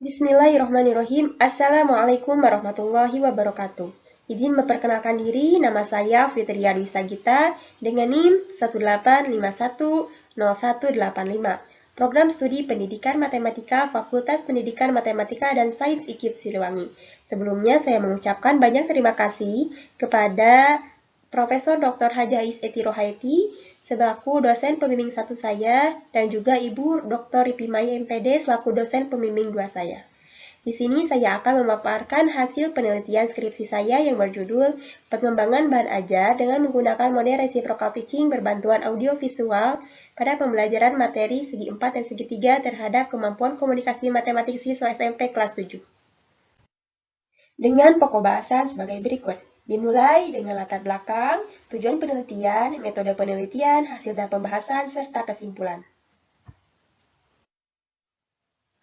Bismillahirrahmanirrahim. Assalamualaikum warahmatullahi wabarakatuh. Izin memperkenalkan diri, nama saya Fitria Dwi Sagita dengan NIM 185100185. Program Studi Pendidikan Matematika Fakultas Pendidikan Matematika dan Sains IKIP Siliwangi. Sebelumnya saya mengucapkan banyak terima kasih kepada Profesor Dr. Hajais Eti Rohaiti selaku dosen pembimbing 1 saya dan juga Ibu Dr. Ripimaya MPD selaku dosen pembimbing 2 saya. Di sini saya akan memaparkan hasil penelitian skripsi saya yang berjudul Pengembangan Bahan Ajar dengan menggunakan model reciprocal teaching berbantuan audio visual pada pembelajaran materi segi 4 dan segi 3 terhadap kemampuan komunikasi matematik siswa SMP kelas 7. Dengan pokok bahasan sebagai berikut. Dimulai dengan latar belakang, tujuan penelitian, metode penelitian, hasil dan pembahasan, serta kesimpulan.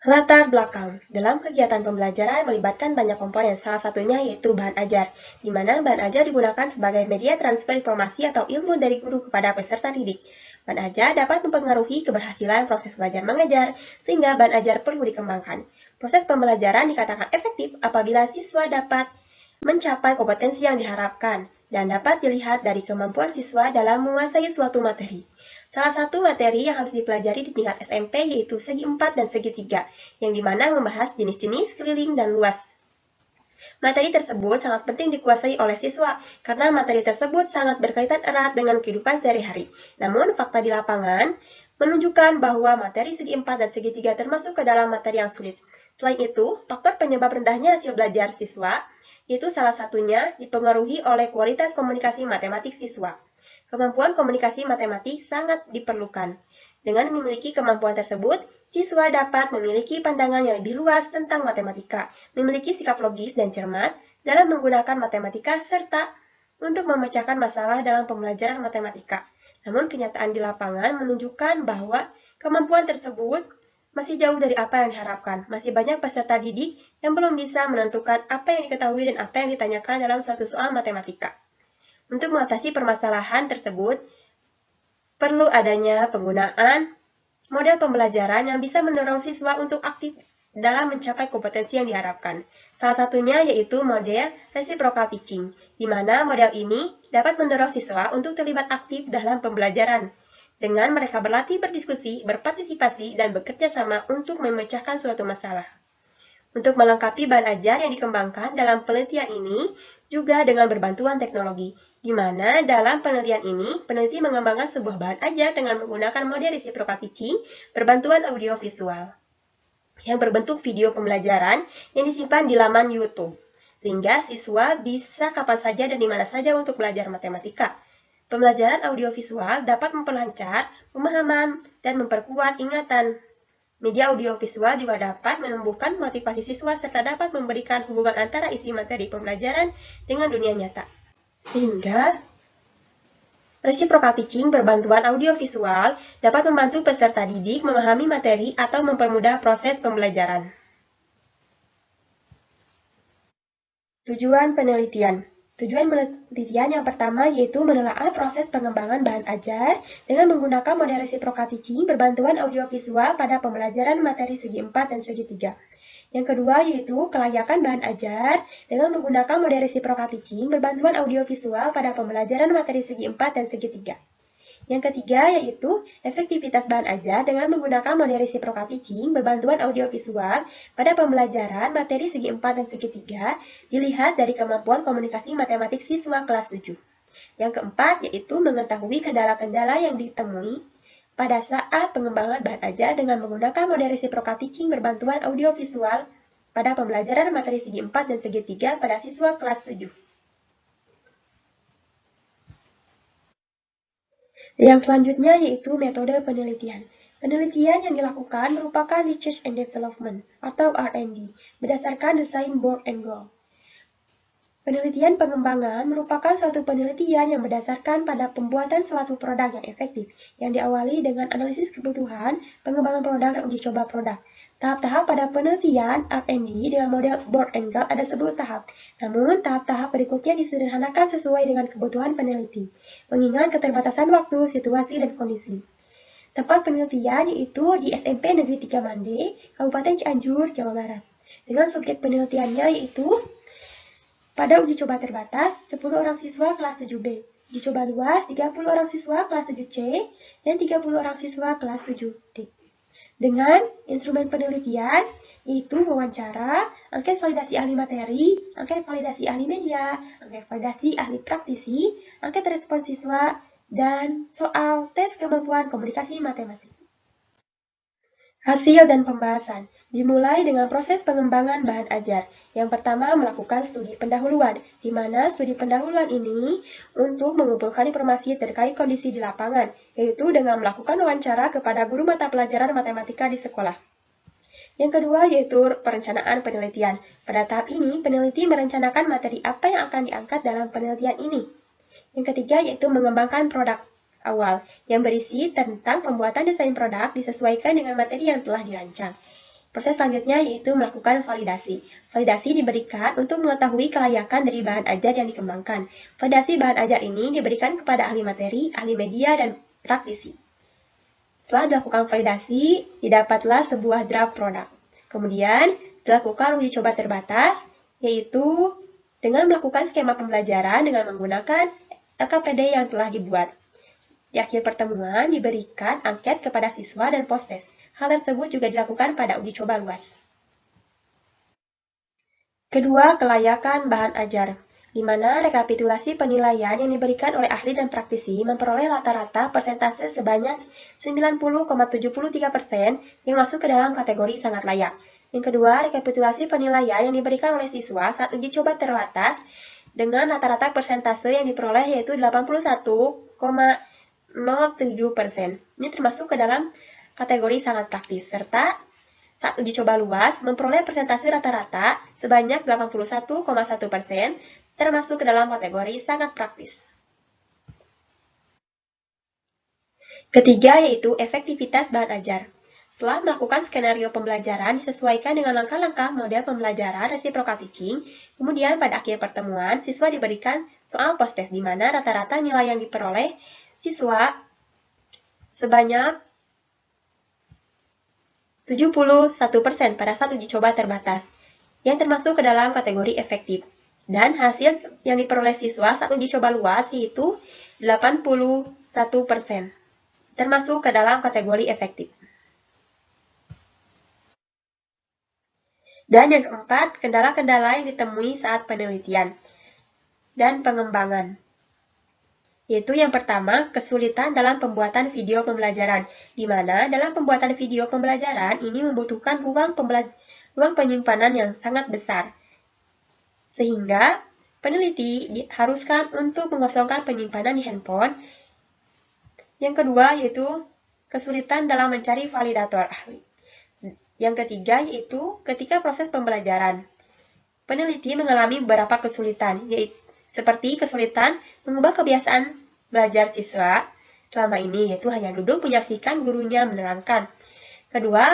Latar belakang. Dalam kegiatan pembelajaran melibatkan banyak komponen, salah satunya yaitu bahan ajar, di mana bahan ajar digunakan sebagai media transfer informasi atau ilmu dari guru kepada peserta didik. Bahan ajar dapat mempengaruhi keberhasilan proses belajar mengajar, sehingga bahan ajar perlu dikembangkan. Proses pembelajaran dikatakan efektif apabila siswa dapat mencapai kompetensi yang diharapkan dan dapat dilihat dari kemampuan siswa dalam menguasai suatu materi. Salah satu materi yang harus dipelajari di tingkat SMP yaitu segi 4 dan segi 3, yang dimana membahas jenis-jenis, keliling, dan luas. Materi tersebut sangat penting dikuasai oleh siswa, karena materi tersebut sangat berkaitan erat dengan kehidupan sehari-hari. Namun, fakta di lapangan menunjukkan bahwa materi segi 4 dan segi 3 termasuk ke dalam materi yang sulit. Selain itu, faktor penyebab rendahnya hasil belajar siswa itu salah satunya dipengaruhi oleh kualitas komunikasi matematik siswa. Kemampuan komunikasi matematik sangat diperlukan. Dengan memiliki kemampuan tersebut, siswa dapat memiliki pandangan yang lebih luas tentang matematika, memiliki sikap logis dan cermat dalam menggunakan matematika, serta untuk memecahkan masalah dalam pembelajaran matematika. Namun kenyataan di lapangan menunjukkan bahwa kemampuan tersebut masih jauh dari apa yang diharapkan. Masih banyak peserta didik yang belum bisa menentukan apa yang diketahui dan apa yang ditanyakan dalam suatu soal matematika. Untuk mengatasi permasalahan tersebut, perlu adanya penggunaan model pembelajaran yang bisa mendorong siswa untuk aktif dalam mencapai kompetensi yang diharapkan. Salah satunya yaitu model reciprocal teaching, di mana model ini dapat mendorong siswa untuk terlibat aktif dalam pembelajaran, dengan mereka berlatih berdiskusi, berpartisipasi, dan bekerja sama untuk memecahkan suatu masalah. Untuk melengkapi bahan ajar yang dikembangkan dalam penelitian ini, juga dengan berbantuan teknologi, di mana dalam penelitian ini, peneliti mengembangkan sebuah bahan ajar dengan menggunakan model reciprocal teaching berbantuan audio visual, yang berbentuk video pembelajaran yang disimpan di laman YouTube, sehingga siswa bisa kapan saja dan di mana saja untuk belajar matematika. Pembelajaran audiovisual dapat memperlancar pemahaman dan memperkuat ingatan. Media audiovisual juga dapat menumbuhkan motivasi siswa serta dapat memberikan hubungan antara isi materi pembelajaran dengan dunia nyata. Sehingga reciprocal teaching berbantuan audiovisual dapat membantu peserta didik memahami materi atau mempermudah proses pembelajaran. Tujuan penelitian. Tujuan penelitian yang pertama yaitu menelaah proses pengembangan bahan ajar dengan menggunakan model reciprocal teaching berbantuan audiovisual pada pembelajaran materi segi 4 dan segi 3. Yang kedua yaitu kelayakan bahan ajar dengan menggunakan model reciprocal teaching berbantuan audiovisual pada pembelajaran materi segi 4 dan segi 3. Yang ketiga yaitu efektivitas bahan ajar dengan menggunakan model reciprocal teaching berbantuan audiovisual pada pembelajaran materi segi 4 dan segi 3 dilihat dari kemampuan komunikasi matematik siswa kelas 7. Yang keempat yaitu mengetahui kendala-kendala yang ditemui pada saat pengembangan bahan ajar dengan menggunakan model reciprocal teaching berbantuan audiovisual pada pembelajaran materi segi 4 dan segi 3 pada siswa kelas 7. Yang selanjutnya yaitu metode penelitian. Penelitian yang dilakukan merupakan Research and Development atau R&D berdasarkan Design Board and Goal. Penelitian pengembangan merupakan suatu penelitian yang berdasarkan pada pembuatan suatu produk yang efektif, yang diawali dengan analisis kebutuhan, pengembangan produk, dan uji coba produk. Tahap-tahap pada penelitian R&D dengan model Board and Goal ada 10 tahap. Namun, tahap-tahap berikutnya disederhanakan sesuai dengan kebutuhan peneliti, mengingat keterbatasan waktu, situasi, dan kondisi. Tempat penelitian yaitu di SMP Negeri 3 Mande, Kabupaten Cianjur, Jawa Barat. Dengan subjek penelitiannya yaitu pada uji coba terbatas, 10 orang siswa kelas 7B. Uji coba luas, 30 orang siswa kelas 7C, dan 30 orang siswa kelas 7D. Dengan instrumen penelitian, yaitu wawancara, angket validasi ahli materi, angket validasi ahli media, angket validasi ahli praktisi, angket respon siswa, dan soal tes kemampuan komunikasi matematik. Hasil dan pembahasan dimulai dengan proses pengembangan bahan ajar. Yang pertama, melakukan studi pendahuluan, di mana studi pendahuluan ini untuk mengumpulkan informasi terkait kondisi di lapangan, yaitu dengan melakukan wawancara kepada guru mata pelajaran matematika di sekolah. Yang kedua yaitu perencanaan penelitian. Pada tahap ini, peneliti merencanakan materi apa yang akan diangkat dalam penelitian ini. Yang ketiga yaitu mengembangkan produk awal, yang berisi tentang pembuatan desain produk disesuaikan dengan materi yang telah dirancang. Proses selanjutnya yaitu melakukan validasi. Validasi diberikan untuk mengetahui kelayakan dari bahan ajar yang dikembangkan. Validasi bahan ajar ini diberikan kepada ahli materi, ahli media, dan praktisi. Setelah dilakukan validasi, didapatlah sebuah draft produk. Kemudian, dilakukan uji coba terbatas, yaitu dengan melakukan skema pembelajaran dengan menggunakan LKPD yang telah dibuat. Di akhir pertemuan, diberikan angket kepada siswa dan post-test. Hal tersebut juga dilakukan pada uji coba luas. Kedua, kelayakan bahan ajar, di mana rekapitulasi penilaian yang diberikan oleh ahli dan praktisi memperoleh rata-rata persentase sebanyak 90,73% yang masuk ke dalam kategori sangat layak. Yang kedua, rekapitulasi penilaian yang diberikan oleh siswa saat uji coba terbatas dengan rata-rata persentase yang diperoleh yaitu 81,07%. Ini termasuk ke dalam kategori sangat praktis, serta saat uji coba luas memperoleh persentase rata-rata sebanyak 81,1%, termasuk ke dalam kategori sangat praktis. Ketiga yaitu efektivitas bahan ajar. Setelah melakukan skenario pembelajaran disesuaikan dengan langkah-langkah model pembelajaran reciprocal teaching, kemudian pada akhir pertemuan siswa diberikan soal post-test di mana rata-rata nilai yang diperoleh siswa sebanyak 71% pada saat uji coba terbatas, yang termasuk ke dalam kategori efektif. Dan hasil yang diperoleh siswa saat uji coba luas yaitu 81%, termasuk ke dalam kategori efektif. Dan yang keempat, kendala-kendala yang ditemui saat penelitian dan pengembangan. Yaitu yang pertama, kesulitan dalam pembuatan video pembelajaran, di mana dalam pembuatan video pembelajaran ini membutuhkan ruang penyimpanan yang sangat besar. Sehingga peneliti diharuskan untuk mengosongkan penyimpanan di handphone. Yang kedua yaitu kesulitan dalam mencari validator ahli. Yang ketiga yaitu ketika proses pembelajaran. Peneliti mengalami beberapa kesulitan, yaitu seperti kesulitan mengubah kebiasaan belajar siswa selama ini, yaitu hanya duduk menyaksikan gurunya menerangkan. Kedua,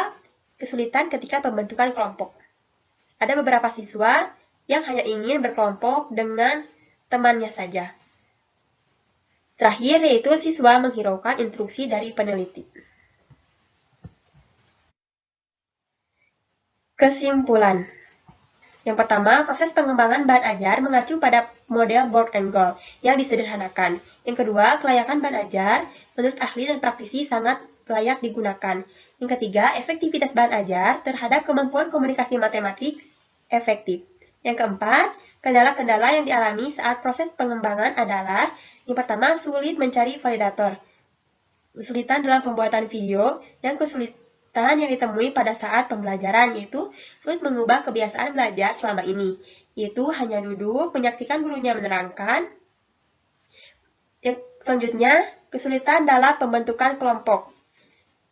kesulitan ketika pembentukan kelompok. Ada beberapa siswa yang hanya ingin berkelompok dengan temannya saja. Terakhir yaitu siswa menghiraukan instruksi dari peneliti. Kesimpulan. Yang pertama, proses pengembangan bahan ajar mengacu pada model board and goal yang disederhanakan. Yang kedua, kelayakan bahan ajar menurut ahli dan praktisi sangat layak digunakan. Yang ketiga, efektivitas bahan ajar terhadap kemampuan komunikasi matematik efektif. Yang keempat, kendala-kendala yang dialami saat proses pengembangan adalah yang pertama, sulit mencari validator, kesulitan dalam pembuatan video, dan kesulitan yang ditemui pada saat pembelajaran, yaitu sulit mengubah kebiasaan belajar selama ini, yaitu hanya duduk, menyaksikan gurunya menerangkan. Yang selanjutnya, kesulitan dalam pembentukan kelompok.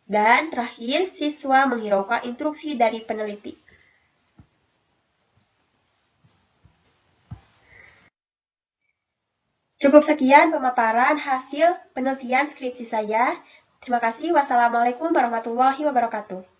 Dan terakhir, siswa menghiraukan instruksi dari peneliti. Cukup sekian pemaparan hasil penelitian skripsi saya. Terima kasih. Wassalamualaikum warahmatullahi wabarakatuh.